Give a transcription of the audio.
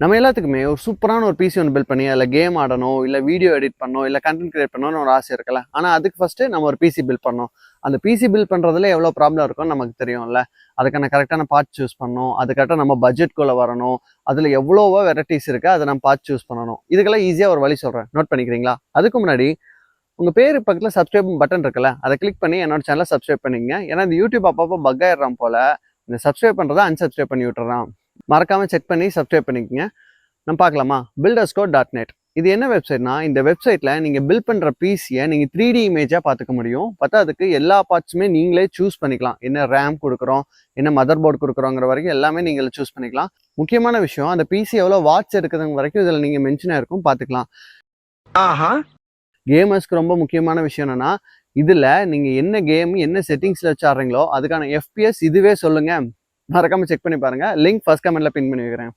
நம்ம எல்லாத்துக்குமே ஒரு சூப்பரான ஒரு பிசி ஒன்று பில்ட் பண்ணி அதில் கேம் ஆடணும், இல்லை வீடியோ எடிட் பண்ணணும், இல்லை கண்டென்ட் கிரியேட் பண்ணணும்னு ஒரு ஆசை இருக்குல்ல. ஆனால் அதுக்கு ஃபஸ்ட்டு நம்ம ஒரு பிசி பில்ட் பண்ணணும். அந்த பிசி பில்ட் பண்ணுறதுல எவ்வளோ ப்ராப்ளம் இருக்கும்னு நமக்கு தெரியும்ல. அதுக்கான கரெக்டான பார்ட் சூஸ் பண்ணணும், அது கரெக்டாக நம்ம பட்ஜெட்குள்ளே வரணும், அதில் எவ்வளோவோ வெரைட்டிஸ் இருக்குது, அதை நம்ம பார்த்து சூஸ் பண்ணணும். இதுக்கெல்லாம் ஈஸியாக ஒரு வழி சொல்கிறேன், நோட் பண்ணிக்கிறீங்களா? அதுக்கு முன்னாடி உங்கள் பேர் பக்கத்தில் சப்ஸ்கிரைப் பட்டன் இருக்குல்ல, அதை கிளிக் பண்ணி என்னோட சேனலை சப்ஸ்கிரைப் பண்ணிக்கங்க. ஏன்னா இந்த யூடியூப் அப்பப்போ பக் ஆயிடுறான் போல், இந்த சப்ஸ்கிரைப் பண்ணுறதை அன்சப்ஸ்கிரைப் பண்ணி விட்டுறான். மறக்காமல் செக் பண்ணி சப்ஸ்கிரைப் பண்ணிக்கங்க. நம்ம பார்க்கலாமா? builderscode.net. இது என்ன வெப்சைட்னா, இந்த வெப்சைட்டில் நீங்கள் பில்ட் பண்ணுற பிசியை நீங்கள் 3D இமேஜாக பார்த்துக்க முடியும். அதுக்கு எல்லா பார்ட்ஸுமே நீங்களே சூஸ் பண்ணிக்கலாம். என்ன ரேம் கொடுக்குறோம், என்ன மதர் போர்டு கொடுக்குறோங்கிற வரைக்கும் எல்லாமே நீங்கள் சூஸ் பண்ணிக்கலாம். முக்கியமான விஷயம், அந்த பிசி எவ்வளோ வாட்ஸ் எடுக்குதுங்க வரைக்கும் இதில் நீங்கள் மென்ஷனாக இருக்கும், பார்த்துக்கலாம். கேமர்ஸ்க்கு ரொம்ப முக்கியமான விஷயம் என்னன்னா, இதில் நீங்கள் என்ன கேம் என்ன செட்டிங்ஸில் வச்சு ஆடுறீங்களோ அதுக்கான FPS இதுவே சொல்லுங்கள். மறக்காமல் செக் பண்ணி பாருங்கள். லிங்க் ஃபர்ஸ்ட் கமெண்ட்டில் பின் பண்ணி வைக்கிறேன்.